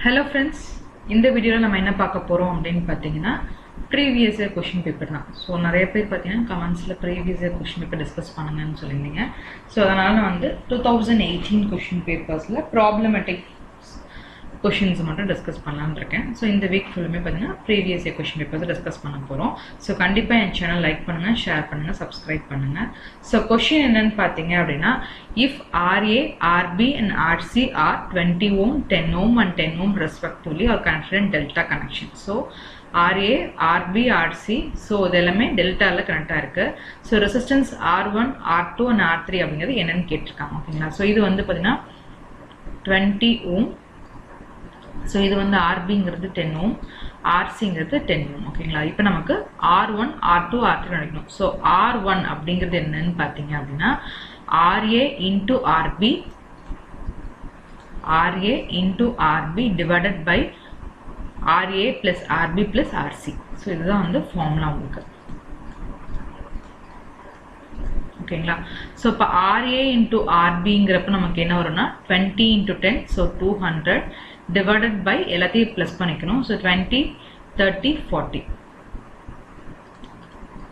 Hello friends, இந்த வீடியோல நம்ம என்ன பார்க்க போறோம் அப்படினு பாத்தீங்கன்னா previous year question paper தான். சோ நிறைய பேர் பாத்தீங்கன்னா கமெண்ட்ஸ்ல previous year question paper discuss பண்ணுங்கன்னு சொல்லிருந்தீங்க. சோ அதனால நான் வந்து 2018 question papersல problematic questions மட்டும் டிஸ்கஸ் பண்ணலாம்னு இருக்கேன். சோ இந்த வீக் ஃபுல்லுமே பாத்தீங்கன்னா previous year question papers discuss பண்ண போறோம். சோ கண்டிப்பா என் சேனல் லைக் பண்ணுங்க, ஷேர் பண்ணுங்க, Subscribe பண்ணுங்க. சோ क्वेश्चन என்னன்னு பாத்தீங்க அப்படினா if RA, RB and RC are 20 ohm, 10 ohm and 10 ohm respectively are connected in delta connection. So RA, RB, RC so இதெல்லாமே டெல்டால கனெக்ட் ஆயிருக்கு. So resistance R1, R2 and R3 அப்படிங்கிறது என்னன்னு கேட்டிருக்காங்க. ஓகேங்களா? சோ இது வந்து பாத்தீங்கன்னா 20 ohm. So இது வந்து RBங்கிறது 10 ohm, RCங்கிறது 10 ohm. ஓகேங்களா? இப்போ நமக்கு R1, R2, R3 கண்டுபிடிக்கணும். So R1 அப்படிங்கிறது என்னன்னு பாத்தீங்க அப்படினா RA into RB divided by RA plus RB plus RC. So இதுதான் வந்து ஃபார்முலா உங்களுக்கு. ஓகேங்களா? So இப்போ RA into RBங்கிறப்ப நமக்கு என்ன வரும்னா 20 into 10 so 200 divided by எல்லாத்தையும் ப்ளஸ் பண்ணிக்கணும். So 20, 30, 40.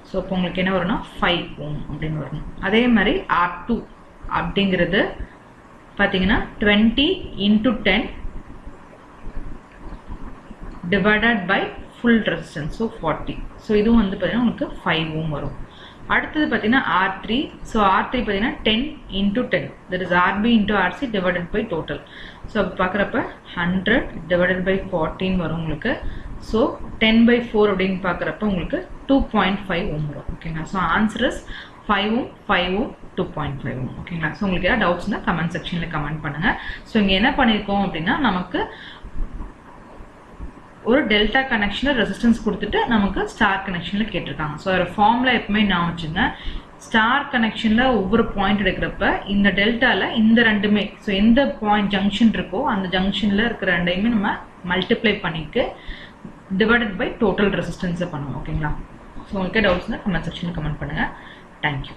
So இப்போ உங்களுக்கு என்ன வரும்னா 5 ohm அப்படின்னு வரும். அதே மாதிரி R2 அப்படிங்கிறது பாத்தீங்கன்னா 20 into 10 divided by full resistance so 40. So இதுவும் வந்து பாத்தீங்கன்னா உங்களுக்கு 5 ohm வரும். அடுத்தது பாத்தீங்கன்னா R3. So R3 பாத்தீங்கன்னா 10 into 10 that is RB into RC divided by total. So பார்க்கறப்ப 100 divided by 14 வரும் உங்களுக்கு. So 10 by 4 அப்படின்னு பார்க்கறப்ப உங்களுக்கு 2.5 ohm வரும். ஓகேங்களா? So answer is 5 ohm, 5 ohm, 2.5 ohm. ஓகேங்களா? So உங்களுக்கு ஏதாவது டவுட்ஸ்னா கமெண்ட் செக்ஷன்ல கமெண்ட் பண்ணுங்க. So இங்க என்ன பண்ணிருக்கோம் அப்படின்னா நமக்கு ஒரு டெல்டா கனெக்ஷன்ல ரெசிஸ்டன்ஸ் கொடுத்துட்டு நமக்கு ஸ்டார் கனெக்ஷன்ல கேட்டிருக்காங்க. சோ அதோட ஃபார்முலா எப்பவுமே நான் வச்சுங்க. ஸ்டார் கனெக்ஷன்ல ஒவ்வொரு பாயிண்ட் எடுக்கிறப்ப இந்த டெல்டால இந்த ரெண்டுமே சோ எந்த பாயிண்ட் ஜங்ஷன் இருக்கோ அந்த ஜங்ஷன்ல இருக்கிற ரெண்டையுமே நம்ம மல்டிப்ளை பண்ணிட்டு டிவைடட் பை டோட்டல் ரெசிஸ்டன்ஸ் பண்ணுவோம். ஓகேங்களா? சோ உங்களுக்கு டவுட்ஸ்னா கமெண்ட் செக்ஷன்ல கமெண்ட் பண்ணுங்க. Thank you.